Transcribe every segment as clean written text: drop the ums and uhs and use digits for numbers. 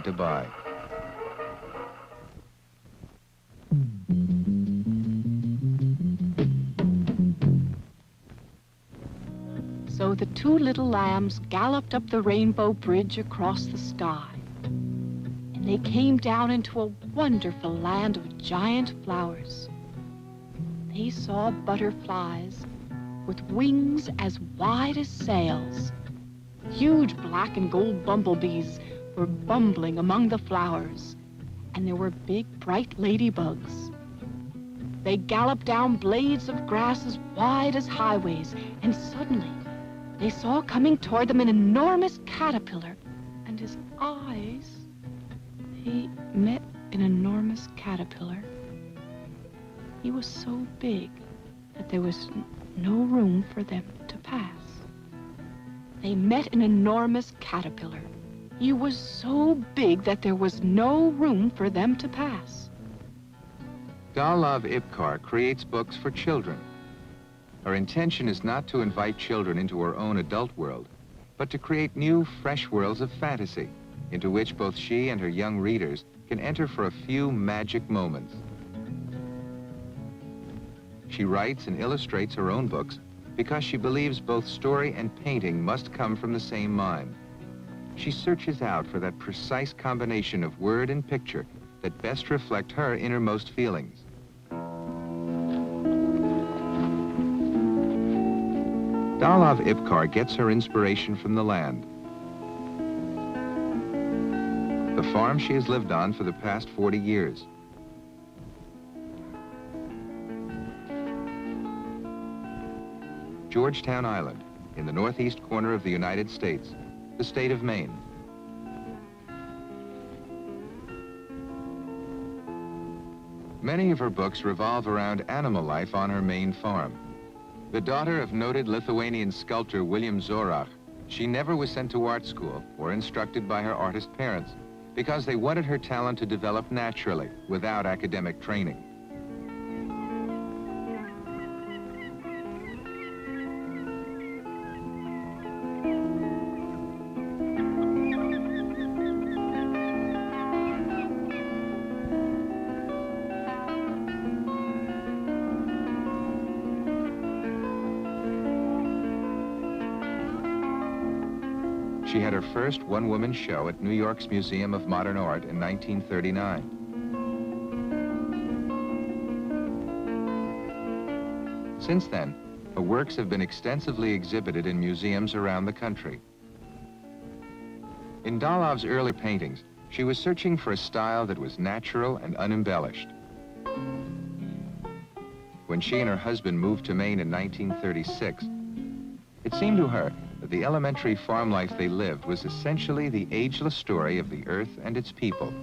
to buy. So the two little lambs galloped up the rainbow bridge across the sky. And they came down into a wonderful land of giant flowers. They saw butterflies with wings as wide as sails. Huge black and gold bumblebees were bumbling among the flowers, and there were big, bright ladybugs. They galloped down blades of grass as wide as highways, and suddenly they saw coming toward them an enormous caterpillar, and his eyes, they met an enormous caterpillar. He was so big that there was no room for them to pass. They met an enormous caterpillar. He was so big that there was no room for them to pass. Dahlov Ipcar creates books for children. Her intention is not to invite children into her own adult world, but to create new, fresh worlds of fantasy, into which both she and her young readers can enter for a few magic moments. She writes and illustrates her own books because she believes both story and painting must come from the same mind. She searches out for that precise combination of word and picture that best reflect her innermost feelings. Dahlov Ipcar gets her inspiration from the land. The farm she has lived on for the past 40 years. Georgetown Island, in the northeast corner of the United States, the state of Maine. Many of her books revolve around animal life on her Maine farm. The daughter of noted Lithuanian sculptor William ZUROK, she never was sent to art school or instructed by her artist parents because they wanted her talent to develop naturally without academic training. She had her first one-woman show at New York's Museum of Modern Art in 1939. Since then, her works have been extensively exhibited in museums around the country. In Dahlov's early paintings, she was searching for a style that was natural and unembellished. When she and her husband moved to Maine in 1936, it seemed to her that the elementary farm life they lived was essentially the ageless story of the earth and its people.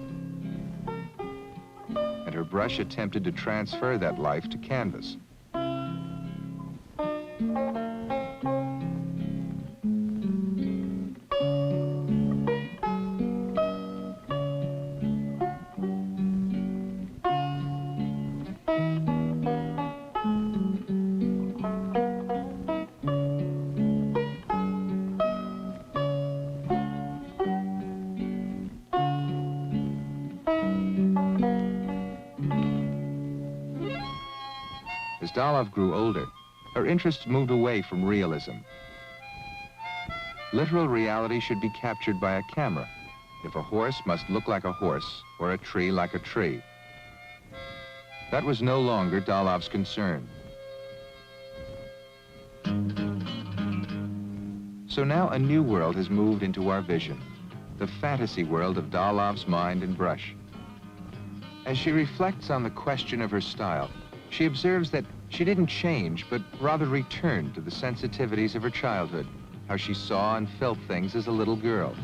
And her brush attempted to transfer that life to canvas. As Dahlov grew older, her interests moved away from realism. Literal reality should be captured by a camera, if a horse must look like a horse or a tree like a tree. That was no longer Dahlov's concern. So now a new world has moved into our vision, the fantasy world of Dahlov's mind and brush. As she reflects on the question of her style, she observes that she didn't change, but rather returned to the sensitivities of her childhood, how she saw and felt things as a little girl.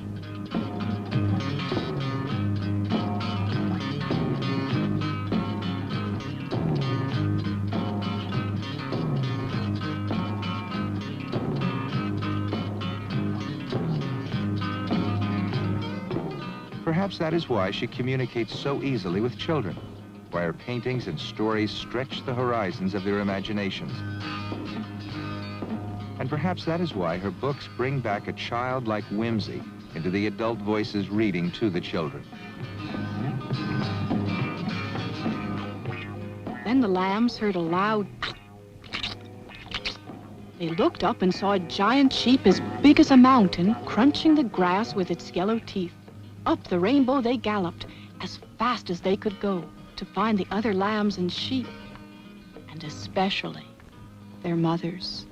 Perhaps that is why she communicates so easily with children, why her paintings and stories stretch the horizons of their imaginations. And perhaps that is why her books bring back a childlike whimsy into the adult voices reading to the children. Then the lambs heard a loud. They looked up and saw a giant sheep as big as a mountain crunching the grass with its yellow teeth. Up the rainbow they galloped as fast as they could go to find the other lambs and sheep, and especially their mothers.